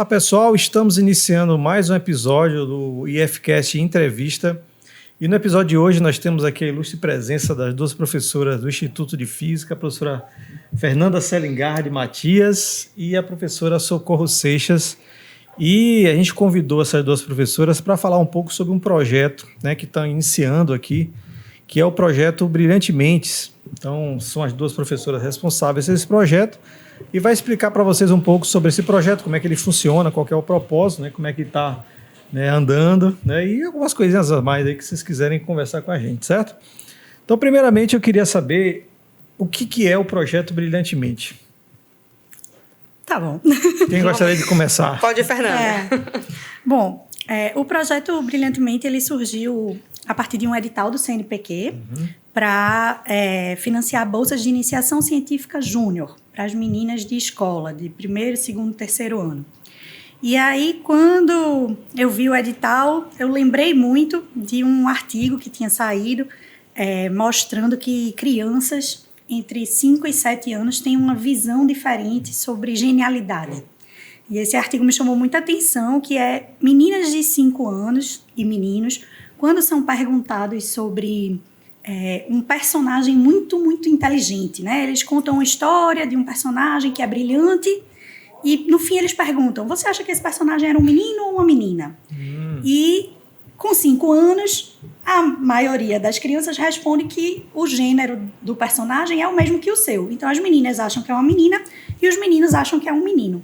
pessoal, estamos iniciando mais um episódio do IFCast Entrevista. E no episódio de hoje nós temos aqui a ilustre presença das duas professoras do Instituto de Física, a professora Fernanda Selingardi Matias e a professora Socorro Seixas. E a gente convidou essas duas professoras para falar um pouco sobre um projeto, né, que estão iniciando aqui, que é o projeto Brilhantementes. Então, são as duas professoras responsáveis por esse projeto e vai explicar para vocês um pouco sobre esse projeto, como é que ele funciona, qual que é o propósito, né, como é que está, né, andando, né, e algumas coisinhas a mais aí que vocês quiserem conversar com a gente, certo? Então, primeiramente, eu queria saber o que é o projeto Brilhantemente. Tá bom. Quem gostaria de começar? Pode ir, Fernanda. Bom, o projeto Brilhantemente ele surgiu a partir de um edital do CNPq para financiar bolsas de iniciação científica júnior para as meninas de escola, de primeiro, segundo, terceiro ano. E aí, quando eu vi o edital, eu lembrei muito de um artigo que tinha saído mostrando que crianças entre 5 e 7 anos têm uma visão diferente sobre genialidade. E esse artigo me chamou muita atenção, que é meninas de 5 anos e meninos, quando são perguntados sobre um personagem muito, muito inteligente, né? Eles contam uma história de um personagem que é brilhante e, no fim, eles perguntam, você acha que esse personagem era um menino ou uma menina? E, com 5 anos, a maioria das crianças responde que o gênero do personagem é o mesmo que o seu. Então, as meninas acham que é uma menina e os meninos acham que é um menino.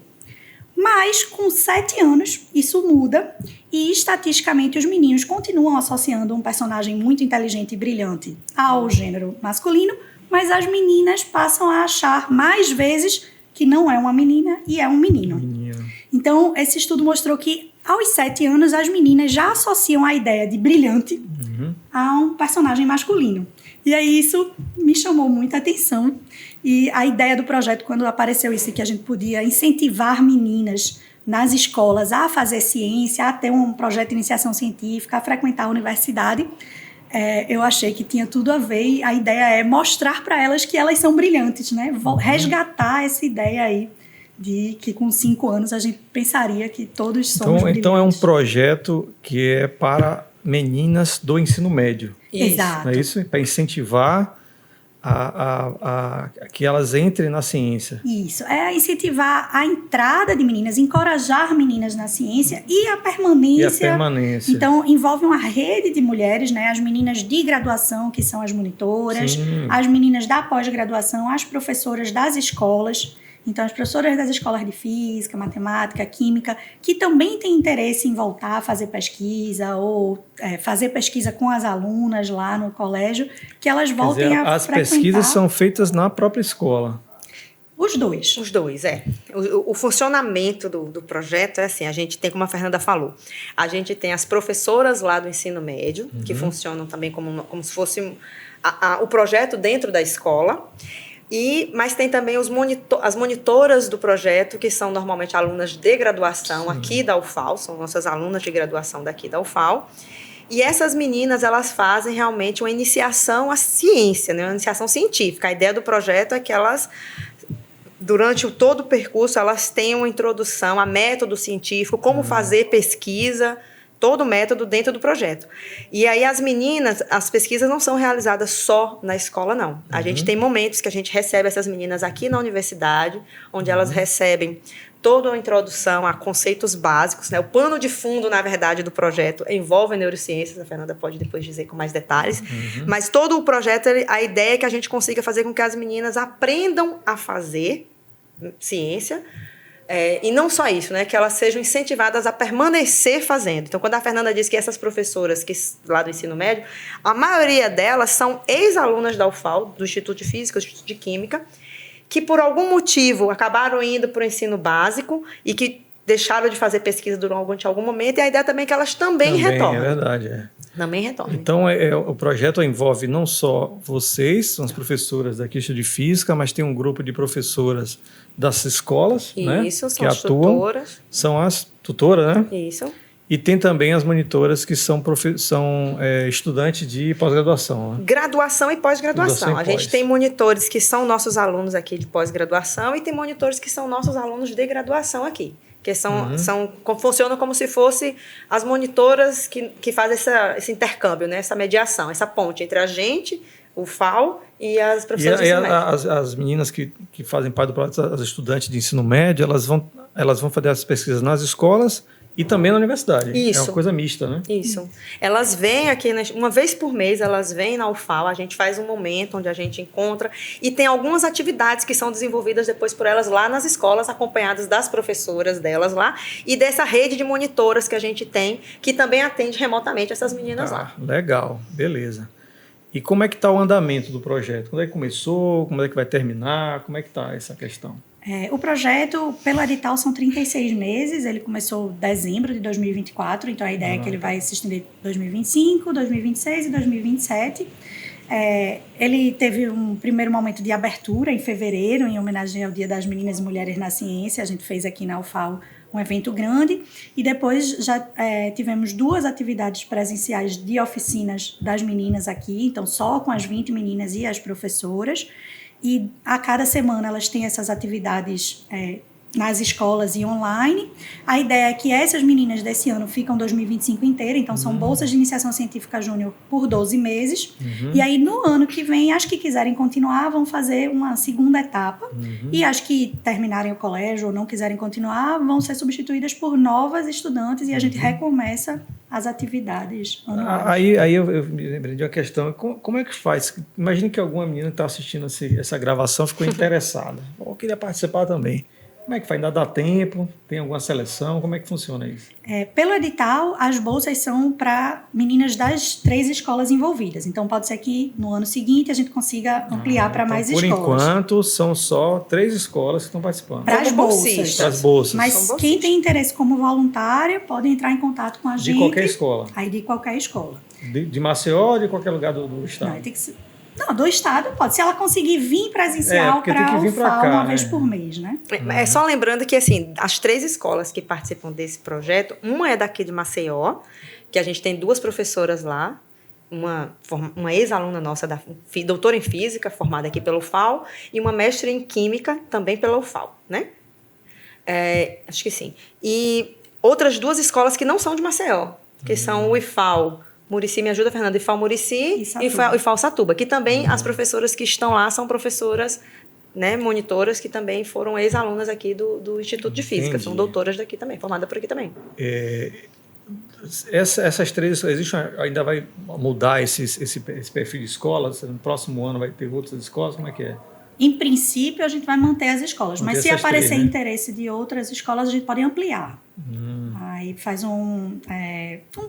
Mas, com 7 anos, isso muda e, estatisticamente, os meninos continuam associando um personagem muito inteligente e brilhante ao gênero masculino, mas as meninas passam a achar mais vezes que não é uma menina e é um menino. Então, esse estudo mostrou que, aos 7 anos, as meninas já associam a ideia de brilhante a um personagem masculino. E aí isso me chamou muita atenção. E a ideia do projeto, quando apareceu isso, que a gente podia incentivar meninas nas escolas a fazer ciência, a ter um projeto de iniciação científica, a frequentar a universidade, eu achei que tinha tudo a ver. E a ideia é mostrar para elas que elas são brilhantes, né? Resgatar essa ideia aí de que com 5 anos a gente pensaria que todos somos brilhantes. Então é um projeto que é para meninas do ensino médio. Exato. Não é isso? Para incentivar que elas entrem na ciência. Isso, incentivar a entrada de meninas, encorajar meninas na ciência e a permanência. Então, envolve uma rede de mulheres, né? As meninas de graduação, que são as monitoras, Sim. As meninas da pós-graduação, as professoras das escolas. Então, as professoras das escolas de física, matemática, química, que também têm interesse em voltar a fazer pesquisa ou fazer pesquisa com as alunas lá no colégio, que elas voltem a frequentar. As pesquisas são feitas na própria escola. Os dois. Os dois, O funcionamento do projeto é assim, a gente tem, como a Fernanda falou, a gente tem as professoras lá do ensino médio, que funcionam também como se fosse o projeto dentro da escola. Mas tem também as monitoras do projeto, que são normalmente alunas de graduação aqui da UFAL, são nossas alunas de graduação daqui da UFAL. E essas meninas, elas fazem realmente uma iniciação à ciência, né? Uma iniciação científica. A ideia do projeto é que elas, durante todo o percurso, elas tenham uma introdução a método científico, como fazer pesquisa, todo o método dentro do projeto. E aí as meninas, as pesquisas não são realizadas só na escola, não. A gente tem momentos que a gente recebe essas meninas aqui na universidade, onde elas recebem toda a introdução a conceitos básicos, né? O pano de fundo, na verdade, do projeto envolve neurociências, a Fernanda pode depois dizer com mais detalhes, mas todo o projeto, a ideia é que a gente consiga fazer com que as meninas aprendam a fazer ciência. E não só isso, né? Que elas sejam incentivadas a permanecer fazendo. Então, quando a Fernanda diz que essas professoras lá do ensino médio, a maioria delas são ex-alunas da UFAL, do Instituto de Física, do Instituto de Química, que por algum motivo acabaram indo para o ensino básico e que deixaram de fazer pesquisa durante algum momento, e a ideia também é que elas também retornem. É verdade, Também retornem. Então, o projeto envolve não só vocês, são as professoras da Instituto de Física, mas tem um grupo de professoras das escolas, né? Isso, são que as atuam. tutoras. São as tutoras, né? Isso. E tem também as monitoras que são estudantes de pós-graduação. Né? Graduação e pós-graduação. A gente tem monitores que são nossos alunos aqui de pós-graduação e tem monitores que são nossos alunos de graduação aqui. que funcionam como se fossem as monitoras que fazem esse intercâmbio, né? Essa mediação, essa ponte entre a gente, o FAO e as professoras de ensino médio. As meninas que fazem parte do projeto, as estudantes de ensino médio, elas vão fazer as pesquisas nas escolas e também na universidade. Isso. É uma coisa mista, né? Isso. Elas vêm aqui, uma vez por mês, elas vêm na UFAL, a gente faz um momento onde a gente encontra, e tem algumas atividades que são desenvolvidas depois por elas lá nas escolas, acompanhadas das professoras delas lá, e dessa rede de monitoras que a gente tem, que também atende remotamente essas meninas lá. Legal, beleza. E como é que está o andamento do projeto? Quando é que começou? Como é que vai terminar? Como é que está essa questão? O projeto, pelo edital, são 36 meses. Ele começou em dezembro de 2024, então a ideia é que ele vai se estender 2025, 2026 e 2027. Ele teve um primeiro momento de abertura em fevereiro, em homenagem ao Dia das Meninas e Mulheres na Ciência. A gente fez aqui na UFAL um evento grande, e depois já tivemos 2 atividades presenciais de oficinas das meninas aqui, então só com as 20 meninas e as professoras. E a cada semana elas têm essas atividades nas escolas e online. A ideia é que essas meninas desse ano ficam 2025 inteiro, então são bolsas de iniciação científica júnior por 12 meses. E aí, no ano que vem, as que quiserem continuar vão fazer uma segunda etapa. E as que terminarem o colégio ou não quiserem continuar vão ser substituídas por novas estudantes, e a gente recomeça as atividades anuais. Aí eu me lembrei de uma questão. Como é que faz? Imagine que alguma menina está assistindo essa gravação, ficou interessada. Eu queria participar também. Como é que faz? Ainda dá tempo? Tem alguma seleção? Como é que funciona isso? Pelo edital, as bolsas são para meninas das 3 escolas envolvidas. Então, pode ser que no ano seguinte a gente consiga ampliar para mais por escolas. Por enquanto, são só 3 escolas que estão participando. Para as bolsas. Para as bolsas. Mas quem tem interesse como voluntária pode entrar em contato com a gente. De qualquer escola? Aí de qualquer escola. De Maceió ou de qualquer lugar do estado? Não, tem que ser... Não, do estado pode. Se ela conseguir vir presencial para o FAO uma vez por mês, né? Só lembrando que, assim, as 3 escolas que participam desse projeto, uma é daqui de Maceió, que a gente tem 2 professoras lá, uma ex-aluna nossa, doutora em física, formada aqui pelo FAO, e uma mestre em química, também pelo FAO, né? Acho que sim. E outras 2 escolas que não são de Maceió, que são o IFAO Murici, me ajuda, Fernanda, IFAO Murici e IFAO Satuba, que também as professoras que estão lá são professoras, né, monitoras, que também foram ex-alunas aqui do Instituto de Física. Entendi. São doutoras daqui também, formadas por aqui também. Essas 3, ainda vai mudar esse perfil de escolas? No próximo ano vai ter outras escolas? Como é que é? Em princípio, a gente vai manter as escolas, mas se aparecer 3, né? Interesse de outras escolas, a gente pode ampliar. Aí faz um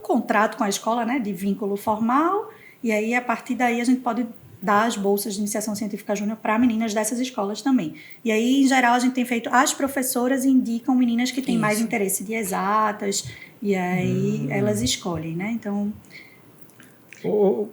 contrato com a escola, né, de vínculo formal, e aí, a partir daí, a gente pode dar as bolsas de iniciação científica júnior para meninas dessas escolas também. E aí, em geral, a gente tem feito... As professoras indicam meninas que têm mais interesse de exatas, e aí elas escolhem, né? Então... eu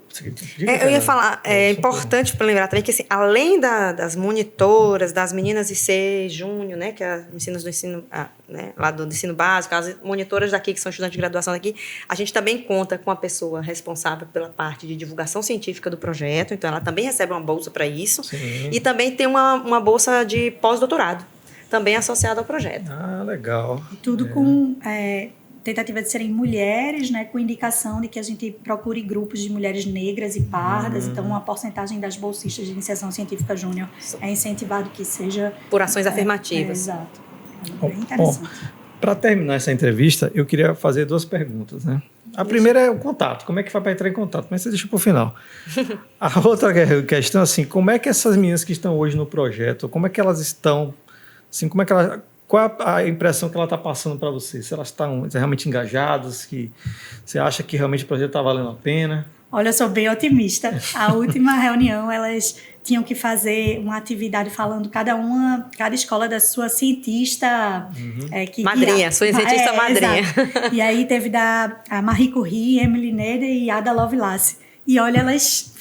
ia falar, é importante para lembrar também que, assim, além das monitoras, das meninas IC Júnior, né, que é as meninas do ensino, né, lá do ensino básico, as monitoras daqui, que são estudantes de graduação daqui, a gente também conta com a pessoa responsável pela parte de divulgação científica do projeto, então ela também recebe uma bolsa para isso. Sim. E também tem uma bolsa de pós-doutorado, também associada ao projeto. Legal. Tudo com... tentativa de serem mulheres, né, com indicação de que a gente procure grupos de mulheres negras e pardas. Então, uma porcentagem das bolsistas de iniciação científica júnior é incentivado que seja... Por ações afirmativas. Exato. Bem interessante. Para terminar essa entrevista, eu queria fazer 2 perguntas, né? A primeira é o contato. Como é que vai para entrar em contato? Mas você deixa para o final. A outra questão, assim, como é que essas meninas que estão hoje no projeto, como é que elas estão... Assim, como é que elas... Qual a impressão que ela está passando para você? Se elas estão realmente engajadas, que você acha que realmente o projeto está valendo a pena? Olha, eu sou bem otimista. A última reunião, elas tinham que fazer uma atividade falando cada escola da sua cientista... madrinha, sua cientista madrinha. Exato. E aí teve a Marie Curie, Emily Neder e Ada Lovelace. E olha, elas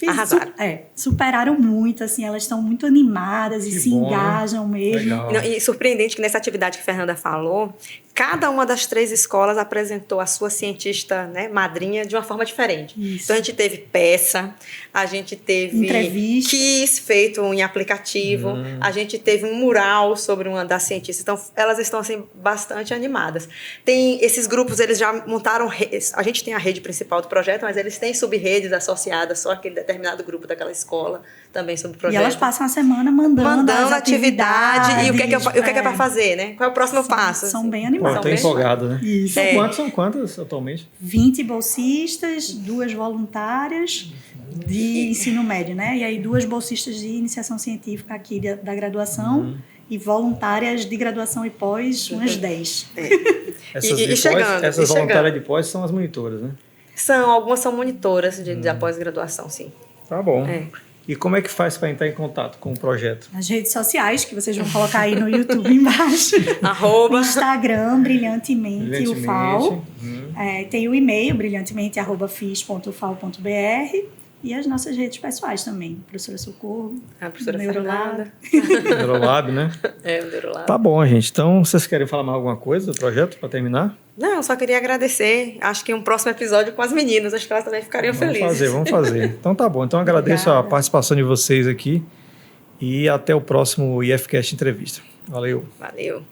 superaram muito, assim, elas estão muito animadas e se engajam mesmo. E surpreendente que nessa atividade que a Fernanda falou, cada uma das 3 escolas apresentou a sua cientista, né, madrinha de uma forma diferente. Isso. Então, a gente teve peça, a gente teve Entrevista. quiz feito em aplicativo, a gente teve um mural sobre uma das cientistas. Então, elas estão assim, bastante animadas. Tem esses grupos, eles já montaram... A gente tem a rede principal do projeto, mas eles têm sub-redes associadas só àquele determinado grupo daquela escola, também sobre o projeto. E elas passam a semana mandando as atividade e o que é para é. fazer, né? Qual é o próximo passo? São assim? bem Pô, animadas. tô empolgado, né? Isso. São quantas atualmente? 20 bolsistas, 2 voluntárias de ensino médio, né? E aí 2 bolsistas de iniciação científica aqui da graduação e voluntárias de graduação e pós, umas 10. Essas voluntárias de pós são as monitoras, né? Algumas são monitoras da pós-graduação, sim. Tá bom. É. E como é que faz para entrar em contato com o projeto? Nas redes sociais, que vocês vão colocar aí no YouTube embaixo. @. No Instagram, Brilhantemente UFAL. Tem o e-mail, brilhantemente@fis.ufal.br. E as nossas redes pessoais também. Professora Socorro. A professora Neurolab. Fernanda. Neurolab, né? O Neurolab. Tá bom, gente. Então, vocês querem falar mais alguma coisa do projeto para terminar? Não, só queria agradecer. Acho que um próximo episódio com as meninas. Acho que elas também ficariam felizes. Vamos fazer. Então tá bom. Então agradeço a participação de vocês aqui e até o próximo IFCast Entrevista. Valeu. Valeu.